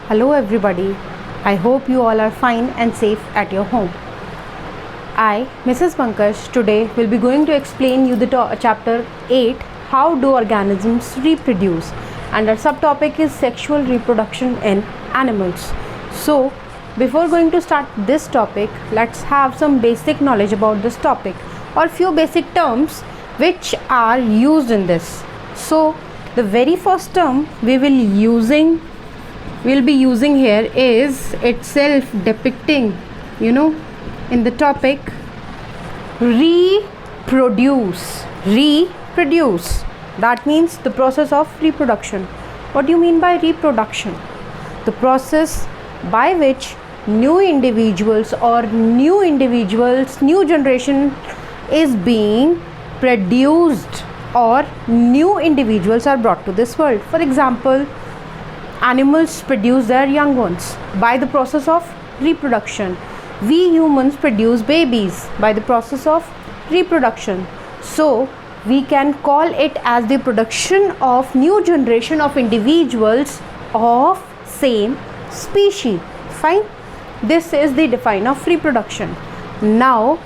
Hello everybody, I hope you all are fine and safe at your home. I, Mrs. Pankaj, today will be going to explain you the chapter 8, How do organisms reproduce? And our subtopic is sexual reproduction in animals. So, before going to start this topic, let's have some basic knowledge about this topic or few basic terms which are used in this. So, the very first term we will be using here is itself depicting, in the topic reproduce. That means the process of reproduction. What do you mean by reproduction? The process by which new generation is being produced or new individuals are brought to this world. For example, animals produce their young ones by the process of reproduction. We humans produce babies by the process of reproduction. So we can call it as the production of new generation of individuals of same species. Fine. This is the definition of reproduction. Now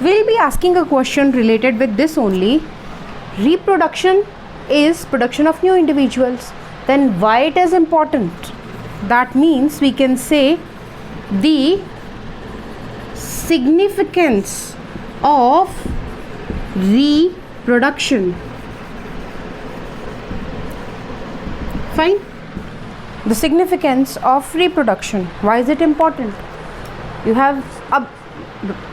we'll be asking a question related with this only. Reproduction is production of new individuals. Then why it is important? That means we can say the significance of reproduction. Fine. The significance of reproduction. Why is it important? You have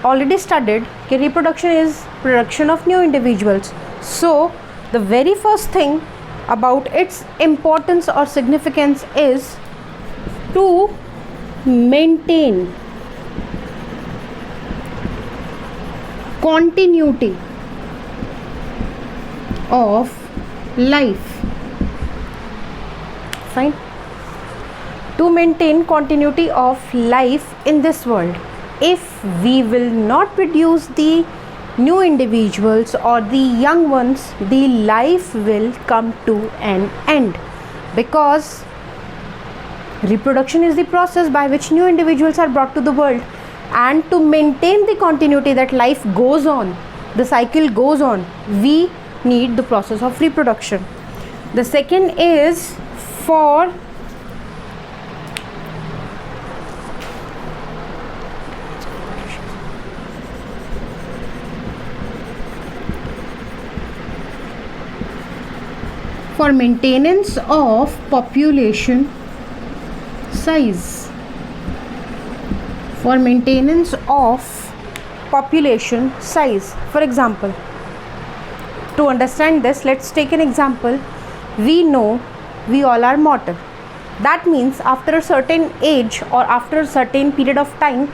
already studied that reproduction is production of new individuals. So the very first thing about its importance or significance is to maintain continuity of life. Fine. To maintain continuity of life in this world. If we will not produce the new individuals or the young ones, the life will come to an end, because reproduction is the process by which new individuals are brought to the world, and to maintain the continuity that life goes on, the cycle goes on, we need the process of reproduction. The second is for maintenance of population size. For maintenance of population size. For example, to understand this, let's take an example. We know we all are mortal. That means after a certain age or after a certain period of time,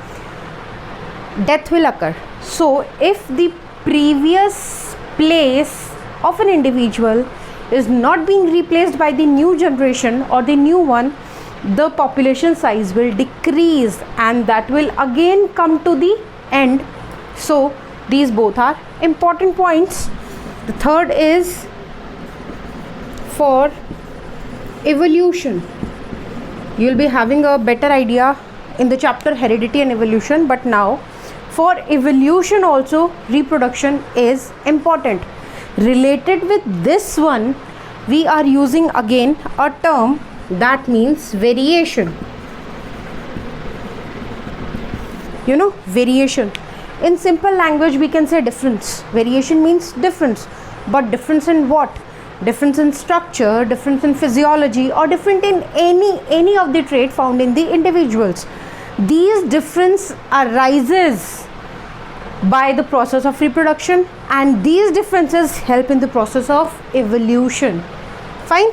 death will occur. So if the previous place of an individual is not being replaced by the new generation or the new one, the population size will decrease and that will again come to the end. So these both are important points. The third is for evolution. You will be having a better idea in the chapter heredity and evolution, but now for evolution also reproduction is important. Related with this one, we are using again a term that means variation. Variation. In simple language we can say difference. Variation means difference. But difference in what? Difference in structure, difference in physiology, or different in any of the trait found in the individuals. These difference arises by the process of reproduction, and these differences help in the process of evolution. Fine.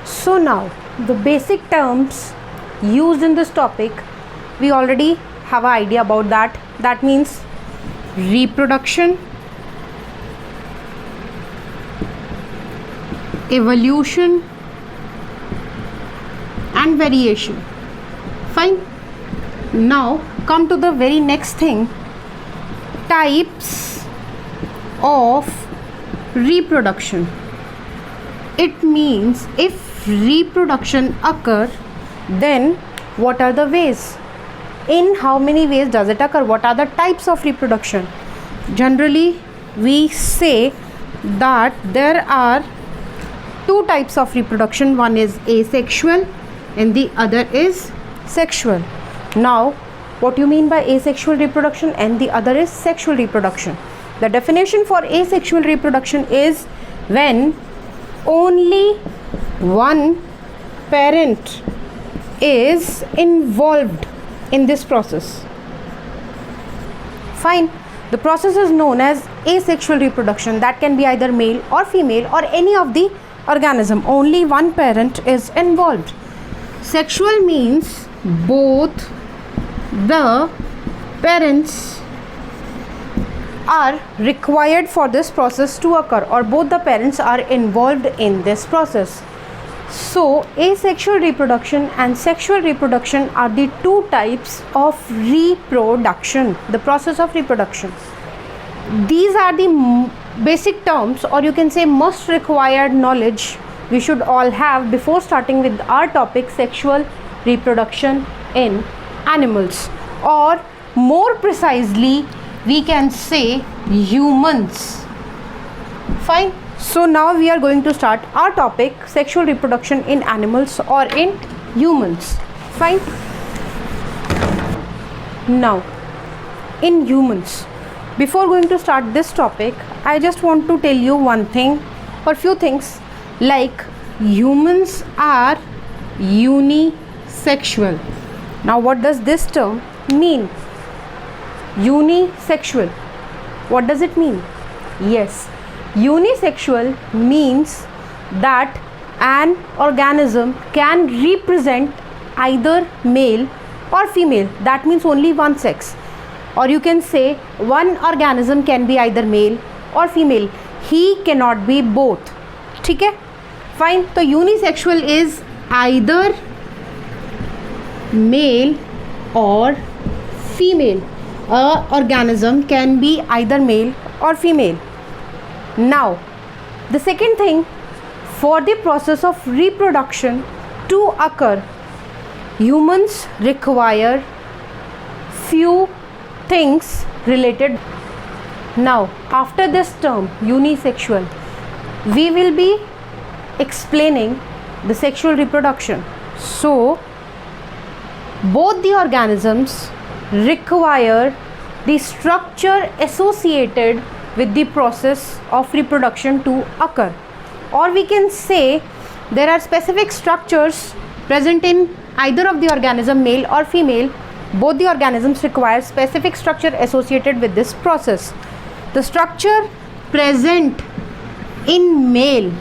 So now the basic terms used in this topic, we already have an idea about that. That means reproduction, evolution and variation. Fine. Now come to the very next thing, types of reproduction. It means if reproduction occur, then what are the ways? In how many ways does it occur? What are the types of reproduction? Generally, we say that there are two types of reproduction. One is asexual and the other is sexual. Now, what you mean by asexual reproduction and the other is sexual reproduction? The definition for asexual reproduction is when only one parent is involved in this process. Fine. The process is known as asexual reproduction. That can be either male or female or any of the organism. Only one parent is involved. Sexual means both the parents are required for this process to occur, or both the parents are involved in this process. So, asexual reproduction and sexual reproduction are the two types of reproduction, the process of reproduction. These are the basic terms, or you can say most required knowledge we should all have before starting with our topic, sexual reproduction in animals, or more precisely we can say humans. Fine. So now we are going to start our topic, sexual reproduction in animals or in humans. Fine. Now, in humans, before going to start this topic, I just want to tell you one thing or few things, like humans are unisexual. Now, what does this term mean? Unisexual. What does it mean? Yes. Unisexual means that an organism can represent either male or female. That means only one sex. Or you can say one organism can be either male or female. He cannot be both. ठीक है? Fine. So unisexual is either male or female. A organism can be either male or female. Now, the second thing, for the process of reproduction to occur, humans require few things related. Now, after this term unisexual, we will be explaining the sexual reproduction. So, both the organisms require the structure associated with the process of reproduction to occur, or we can say there are specific structures present in either of the organism, male or female. Both the organisms require specific structure associated with this process. The structure present in male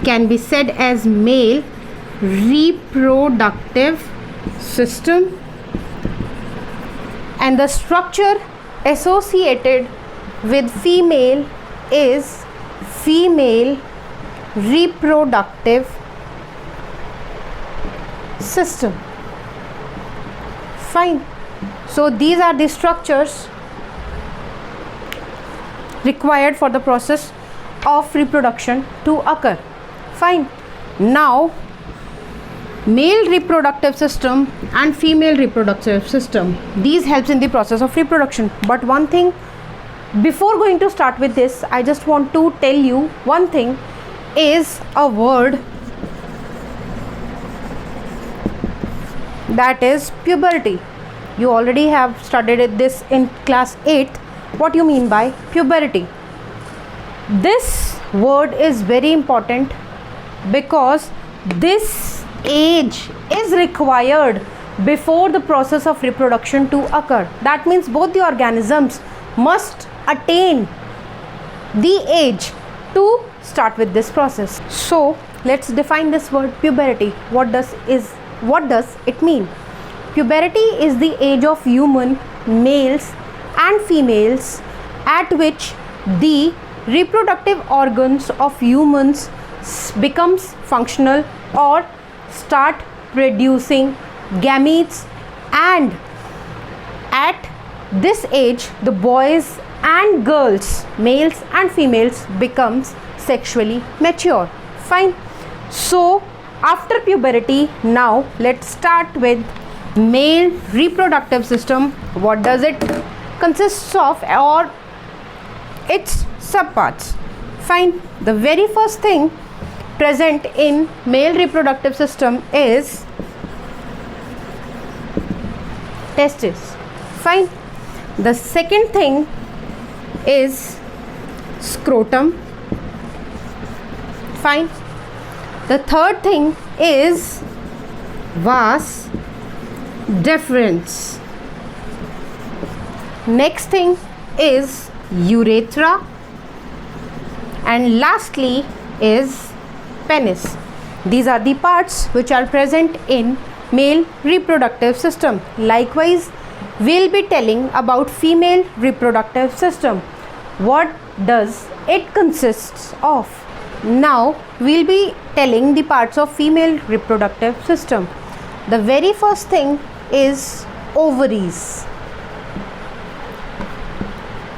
can be said as male reproductive system, and the structure associated with female is female reproductive system. Fine. So these are the structures required for the process of reproduction to occur. Fine. Now, male reproductive system and female reproductive system, these helps in the process of reproduction. But one thing, before going to start with this, I just want to tell you one thing, is a word, that is puberty. You already have studied this in class 8. What you mean by puberty? This word is very important because this age is required before the process of reproduction to occur. That means both the organisms must attain the age to start with this process. So let's define this word puberty. What does it mean? Puberty is the age of human males and females at which the reproductive organs of humans becomes functional or start producing gametes, and at this age the boys and girls, males and females, becomes sexually mature. Fine. So after puberty, now let's start with male reproductive system. What does it consists of, or its subparts? Fine. The very first thing present in male reproductive system is testes. Fine. The second thing is scrotum. Fine. The third thing is vas deferens. Next thing is urethra, and lastly is penis. These are the parts which are present in male reproductive system. Likewise, we'll be telling about female reproductive system. What does it consists of? Now we'll be telling the parts of female reproductive system. The very first thing is ovaries.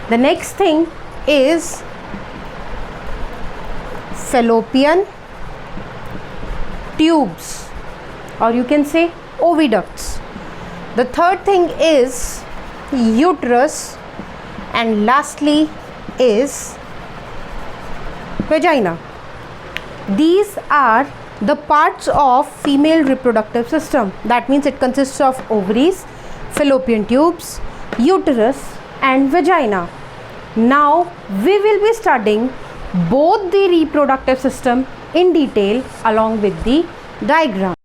The next thing is fallopian tubes, or you can say oviducts. The third thing is uterus, and lastly is vagina. These are the parts of female reproductive system. That means it consists of ovaries, fallopian tubes, uterus and vagina. Now we will be studying both the reproductive system in detail along with the diagram.